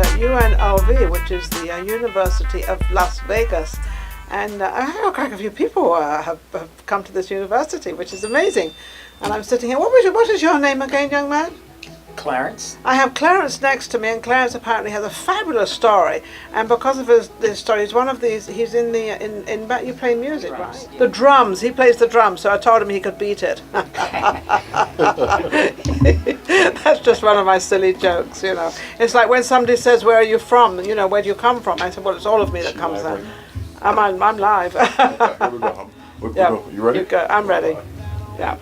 UNLV, which is the University of Las Vegas. And quite a few people have come to this university, which is amazing. And I'm sitting here. What is your name again, young man? Clarence. I have Clarence next to me, and Clarence apparently has a fabulous story. And because of his story, he's one of these. He's in you play music, drums, right? Yeah. The drums. He plays the drums. So I told him he could beat it. That's just one of my silly jokes, you know. It's like when somebody says, "Where are you from?" You know, where do you come from? I said, "Well, it's all of me that comes there." I'm live. Okay, here we go. You ready? You go. I'm ready. Yeah.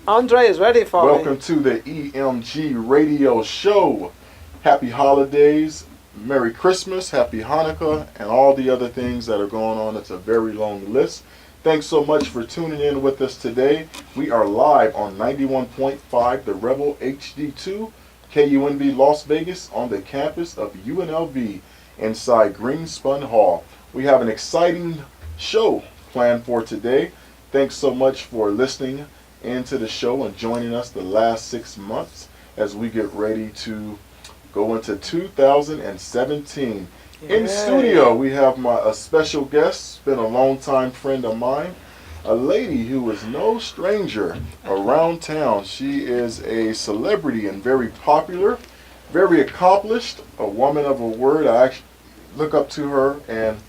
Andre is ready for me. Welcome to the EMG Radio Show. Happy holidays, Merry Christmas, Happy Hanukkah, and all the other things that are going on. It's a very long list. Thanks so much for tuning in with us today. We are live on 91.5 The Rebel HD2, KUNV Las Vegas, on the campus of UNLV inside Greenspun Hall. We have an exciting show planned for today. Thanks so much for listening into the show and joining us the last 6 months as we get ready to go into 2017. Yay. In studio, we have a special guest, been a longtime friend of mine, a lady who is no stranger around town. She is a celebrity and very popular, very accomplished, a woman of a word. I actually look up to her and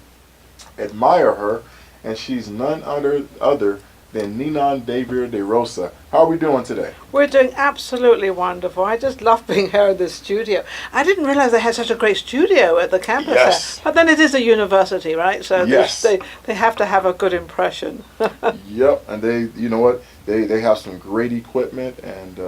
admire her, and she's none other than Ninon de Vere. How are we doing today? We're doing absolutely wonderful. I just love being here in this studio. I didn't realize they had such a great studio at the campus. Yes. There. But then it is a university, right? So yes. they have to have a good impression. Yep, and you know what? They have some great equipment and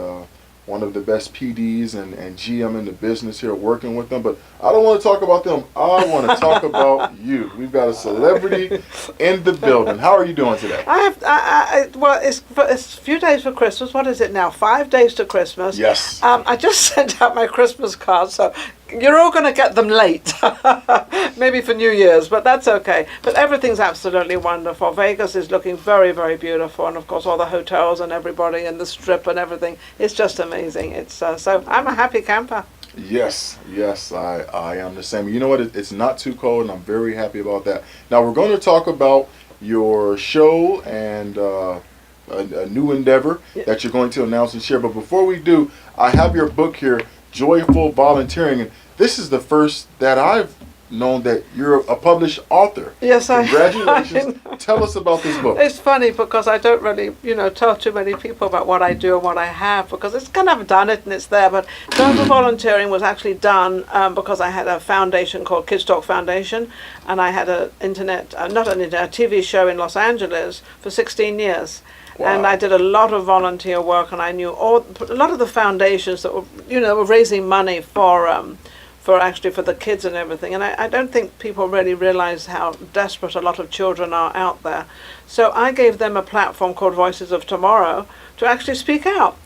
one of the best PDs and GM in the business here working with them. But I don't want to talk about them. I want to talk about you. We've got a celebrity in the building. How are you doing today? Well, it's a few days for Christmas. What is it now? 5 days to Christmas. Yes. I just sent out my Christmas cards, so you're all going to get them late. Maybe for New Year's, but that's okay. But everything's absolutely wonderful. Vegas is looking very, very beautiful. And of course, all the hotels and everybody and the strip and everything. It's just amazing. It's so I'm a happy camper. Yes, I am the same. You know what? It's not too cold, and I'm very happy about that. Now, we're going to talk about your show and a new endeavor that you're going to announce and share. But before we do, I have your book here, Joyful Volunteering. And this is the first that I've known that you're a published author. Yes, Congratulations. Tell us about this book. It's funny because I don't really, tell too many people about what I do and what I have, because it's kind of done it and it's there. But Joyful Volunteering was actually done because I had a foundation called KidsTalk Foundation, and I had a TV show in Los Angeles for 16 years. Wow. And I did a lot of volunteer work, and I knew a lot of the foundations that were, were raising money for the kids and everything. And I don't think people really realize how desperate a lot of children are out there. So I gave them a platform called Voices of Tomorrow to actually speak out.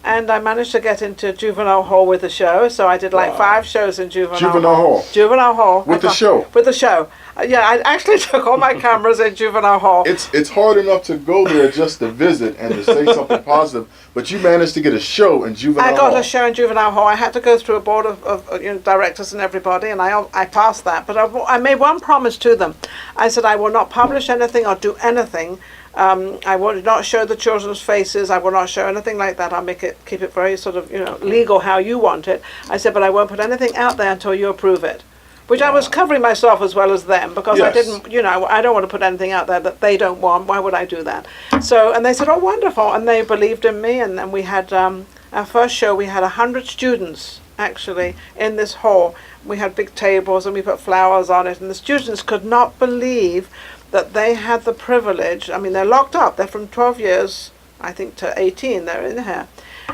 And I managed to get into Juvenile Hall with the show. So I did 5 shows in Juvenile Hall. Juvenile Hall. With the show? With the show. I actually took all my cameras in Juvenile Hall. It's hard enough to go there just to visit and to say something positive, but you managed to get a show in Juvenile Hall. I got a show in Juvenile Hall. I had to go through a board of directors and everybody, and I passed that. But I made one promise to them. I said I will not publish anything or do anything. I will not show the children's faces. I will not show anything like that. I'll keep it very sort of legal how you want it. I said, but I won't put anything out there until you approve it. Which I was covering myself as well as them, because I didn't, I don't want to put anything out there that they don't want. Why would I do that? So, and they said, oh, wonderful. And they believed in me. And then we had, our first show, we had 100 students actually in this hall. We had big tables and we put flowers on it. And the students could not believe that they had the privilege. I mean, they're locked up. They're from 12 years, I think, to 18. They're in here.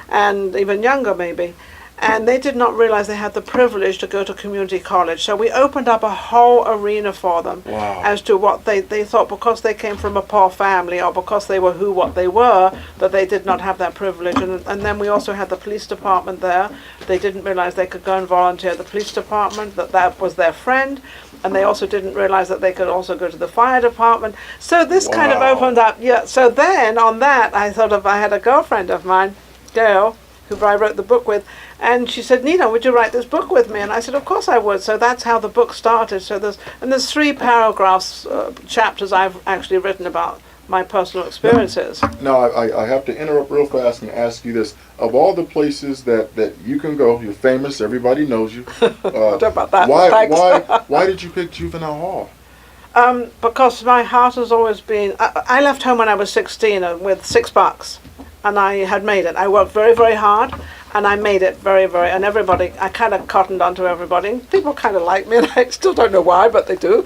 And even younger, maybe. And they did not realize they had the privilege to go to community college. So we opened up a whole arena for them. Wow. As to what they thought, because they came from a poor family or because they were what they were, that they did not have that privilege. And then we also had the police department there. They didn't realize they could go and volunteer at the police department, that was their friend. And they also didn't realize that they could also go to the fire department. So this kind of opened up. Yeah. So then on that, I had a girlfriend of mine, Gail. who I wrote the book with, and she said, Ninon, would you write this book with me? And I said, of course I would. So that's how the book started. So there's 3 paragraphs, chapters I've actually written about my personal experiences. Now, I have to interrupt real fast and ask you this. Of all the places that you can go, you're famous, everybody knows you. Don't about that. Why did you pick Juvenile Hall? Because my heart has always been... I left home when I was 16 with $6, and I had made it. I worked very, very hard, and I made it very, very... And everybody, I kind of cottoned onto everybody. People kind of like me, and I still don't know why, but they do.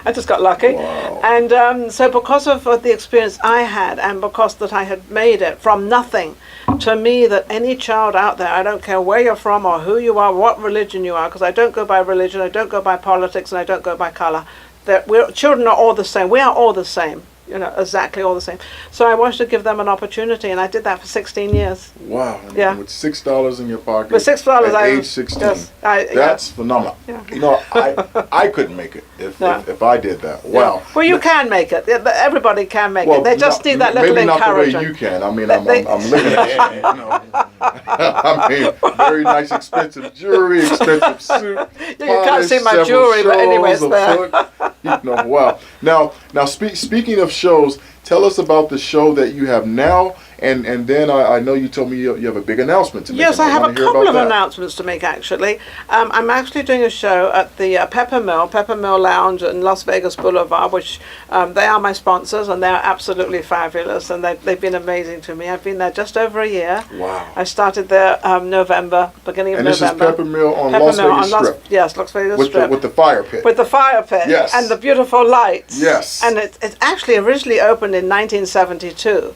I just got lucky. Wow. And so because of the experience I had, and because that I had made it from nothing, to me, that any child out there, I don't care where you're from or who you are, what religion you are, because I don't go by religion, I don't go by politics, and I don't go by color, that children are all the same. We are all the same. Exactly all the same. So I wanted to give them an opportunity, and I did that for 16 years. Wow. Yeah. With $6 in your pocket. With $6 at age 16. Yes, That's phenomenal. Yeah. I couldn't make it if I did that. Wow. Yeah. Well, you can make it. Everybody can make it. They just need that little encouragement. Maybe not the way you can. I mean, I'm looking at you. I mean, very nice, expensive jewelry, expensive suit. You can't see my jewelry, but anyway, it's there. Wow. Now, speaking of shows, tell us about the show that you have now, and then I know you told me you have a big announcement to make. Yes, I have a couple of announcements to make, actually. I'm actually doing a show at the Peppermill Lounge in Las Vegas Boulevard, which they are my sponsors, and they're absolutely fabulous, and they've been amazing to me. I've been there just over a year. Wow. I started there beginning of November. And this is Peppermill on Las Vegas Strip. Yes, Las Vegas Strip. With the fire pit. With the fire pit. Yes. And the beautiful lights. Yes. And it actually originally opened in 1972.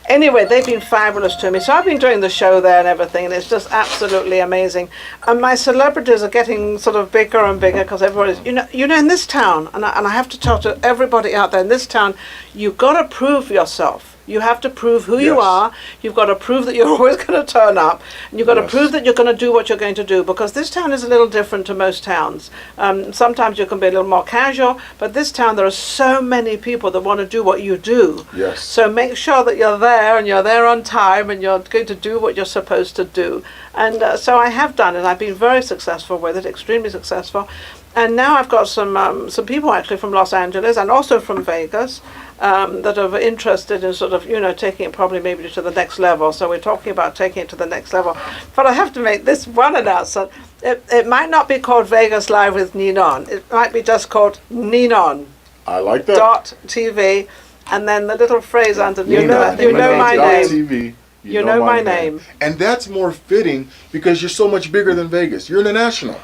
Anyway, they've been fabulous to me. So I've been doing the show there and everything, and it's just absolutely amazing. And my celebrities are getting sort of bigger and bigger because everybody's, in this town, and I have to tell to everybody out there in this town, you've got to prove yourself. You have to prove who you are. You've got to prove that you're always going to turn up. And you've got to prove that you're going to do what you're going to do, because this town is a little different to most towns. Sometimes you can be a little more casual, but this town, there are so many people that want to do what you do. Yes. So make sure that you're there, and you're there on time, and you're going to do what you're supposed to do. And so I have done it. I've been very successful with it, extremely successful. And now I've got some people actually from Los Angeles and also from Vegas that are interested in sort of, taking it probably maybe to the next level. So we're talking about taking it to the next level. But I have to make this one announcement. It might not be called Vegas Live with Ninon. It might be just called Ninon. I like that. .tv, and then the little phrase under, you know my name. TV, you know my name. And that's more fitting because you're so much bigger than Vegas. You're international.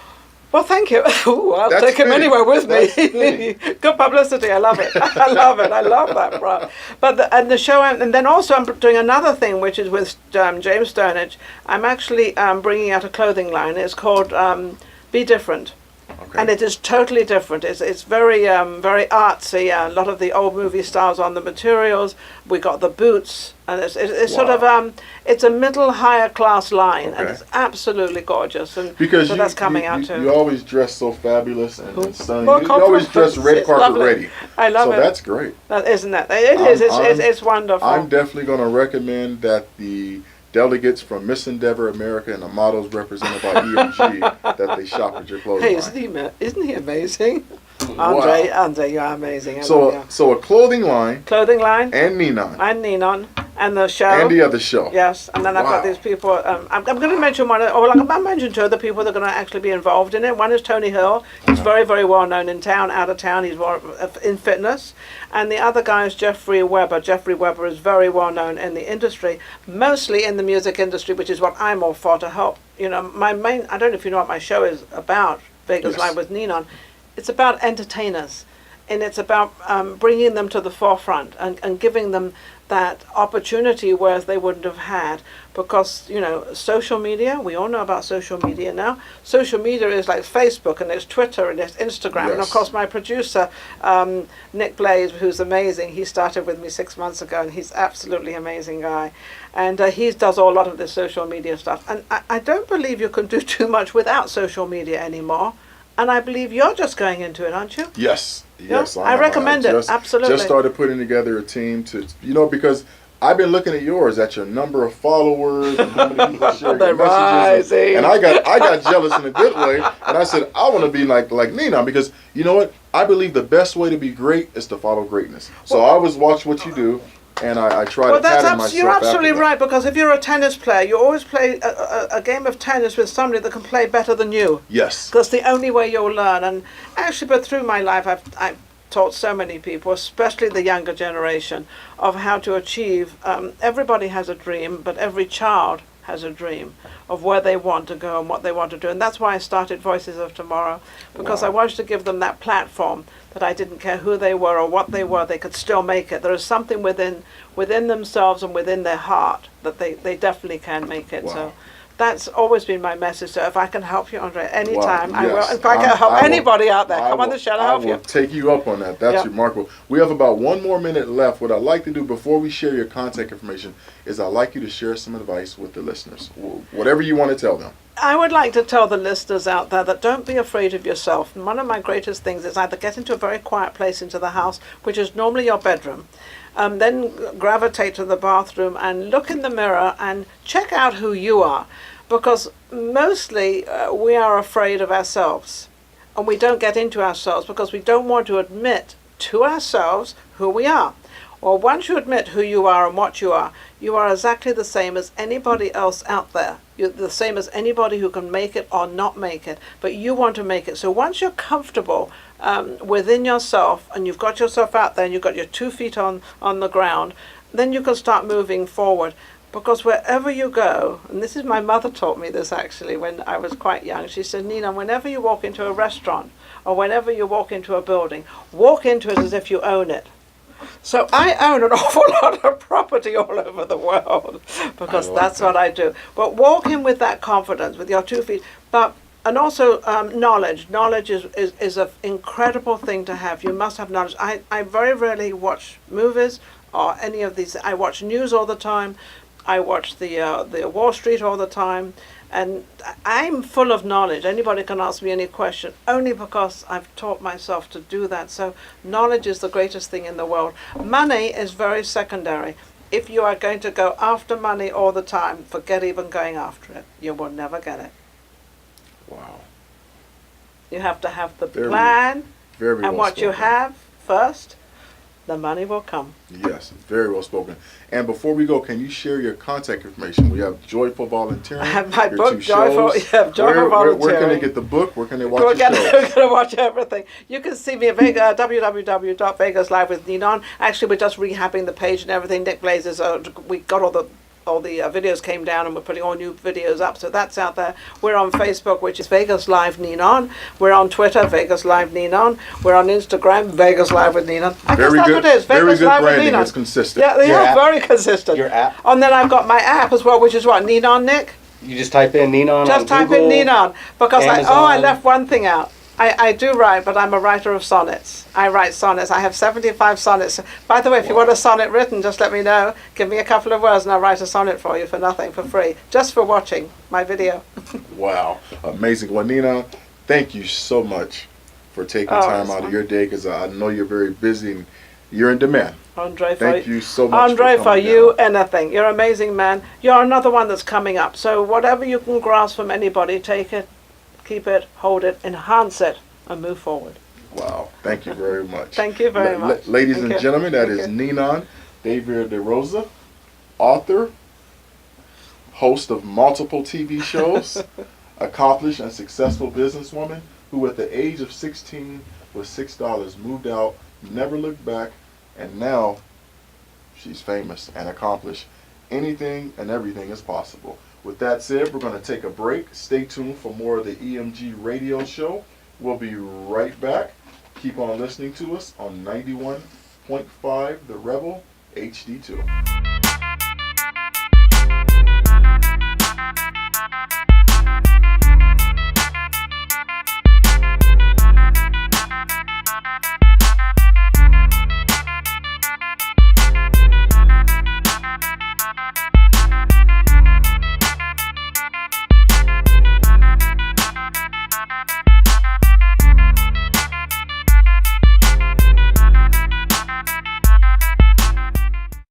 Well, thank you. Ooh, I'll take him anywhere with me. Good publicity. I love it. I love it. I love that, bro. But the show, and then also I'm doing another thing, which is with James Stonehenge. I'm actually bringing out a clothing line. It's called Be Different. Okay. And it is totally different. It's very very artsy. A lot of the old movie styles on the materials. We got the boots, and it's sort of it's a middle higher class line, and it's absolutely gorgeous. And because so that's coming out too. You always dress so fabulous and stunning. You always dress red carpet ready. I love it. So that's great. Isn't that? It is. It's wonderful. I'm definitely going to recommend that the delegates from Miss Endeavor America and the models represented by EMG that they shop at your clothing line. Isn't he amazing? Andre, you're amazing. So a clothing line. Clothing line. And Ninon. And the show. And the other show. Yes, and then I've got these people. I'm going to mention one. I'm mentioning two other people that are going to actually be involved in it. One is Tony Hill. He's very, very well known in town, out of town. He's more in fitness. And the other guy is Jeffrey Weber. Jeffrey Weber is very well known in the industry, mostly in the music industry, which is what I'm all for, to help. My main. I don't know if you know what my show is about. Vegas Live with Ninon. It's about entertainers, and it's about bringing them to the forefront and giving them that opportunity whereas they wouldn't have had, because social media, we all know about social media now. Social media is like Facebook, and there's Twitter, and there's Instagram. And of course my producer Nick Blaze, who's amazing, he started with me 6 months ago, and he's absolutely amazing guy, and he does a lot of this social media stuff. And I don't believe you can do too much without social media anymore. And I believe you're just going into it, aren't you? Yes. I recommend it. Absolutely. Just started putting together a team to, because I've been looking at yours, at your number of followers and how many people share They're your messages. rising. And I got jealous in a good way. And I said, I want to be like Ninon, because you know what? I believe the best way to be great is to follow greatness. So I always watch what you do, and I try to pattern myself. You're absolutely after that. right, because if you're a tennis player, you always play a game of tennis with somebody that can play better than you. Yes. That's the only way you'll learn. And actually, but through my life, I've taught so many people, especially the younger generation, of how to achieve. Everybody has a dream, but every child has a dream of where they want to go and what they want to do. And that's why I started Voices of Tomorrow, because I wanted to give them that platform that I didn't care who they were or what they were, they could still make it. There is something within themselves and within their heart that they definitely can make it. Wow. So that's always been my message. So if I can help you, Andre, anytime, Wow, I will. yes. If I can help anybody out there, come on the show and help I will you. take you up on that. That's remarkable. We have about 1 more minute left. What I'd like to do before we share your contact information is I'd like you to share some advice with the listeners. Whatever you want to tell them. I would like to tell the listeners out there that don't be afraid of yourself. And one of my greatest things is either get into a very quiet place into the house, which is normally your bedroom, then gravitate to the bathroom and look in the mirror and check out who you are. Because mostly we are afraid of ourselves, and we don't get into ourselves because we don't want to admit to ourselves who we are. Well, once you admit who you are and what you are exactly the same as anybody else out there. You're the same as anybody who can make it or not make it, but you want to make it. So once you're comfortable within yourself and you've got yourself out there and you've got your 2 feet on the ground, then you can start moving forward. Because wherever you go, and this is my mother taught me this actually when I was quite young, she said, Ninon, whenever you walk into a restaurant or whenever you walk into a building, walk into it as if you own it. So I own an awful lot of property all over the world because that's what I do. But walk in with that confidence, with your 2 feet. And also knowledge. Knowledge is an incredible thing to have. You must have knowledge. I very rarely watch movies or any of these. I watch news all the time. I watch the Wall Street all the time, and I'm full of knowledge. Anybody can ask me any question, only because I've taught myself to do that. So knowledge is the greatest thing in the world. Money is very secondary. If you are going to go after money all the time, forget even going after it. You will never get it. Wow. You have to have the plan and what you have first. The money will come. Yes, very well spoken. And before we go, can you share your contact information? We have Joyful Volunteering. I have my your book, 2 shows. Joyful Volunteering. Where can they get the book? Where can they watch We're your going shows? to watch everything. You can see me at www.vegaslive with Ninon. Actually, we're just rehabbing the page and everything. Nick Blazes, we got all the videos came down and we're putting all new videos up, so that's out there. We're on Facebook, which is Vegas Live Ninon. We're on Twitter, Vegas Live Ninon. We're on Instagram, Vegas Live with Ninon. I guess that's what it is. Very Vegas good Live with branding. Ninon. It's consistent. Yeah, they are very consistent. Your app? And then I've got my app as well, which is what, Ninon, Nick? You just type in Ninon Just on type Google, in Ninon, because I Amazon. left one thing out. I do write, but I'm a writer of sonnets. I write sonnets. I have 75 sonnets. By the way, if you want a sonnet written, just let me know. Give me a couple of words and I'll write a sonnet for you for nothing, for free, just for watching my video. Wow. Amazing. Well, Ninon, thank you so much for taking time out of your day, because I know you're very busy and you're in demand. Andre, thank you so much. Andre, for you, anything. You're an amazing man. You're another one that's coming up. So whatever you can grasp from anybody, take it, keep it, hold it, enhance it, and move forward. Wow. Thank you very much. Thank you very much. Ladies and gentlemen, that is Ninon de Vere De Rosa, author, host of multiple TV shows, accomplished and successful businesswoman who at the age of 16 with $6 moved out, never looked back, and now she's famous and accomplished. Anything and everything is possible. With that said, we're going to take a break. Stay tuned for more of the EMG Radio Show. We'll be right back. Keep on listening to us on 91.5 The Rebel HD2.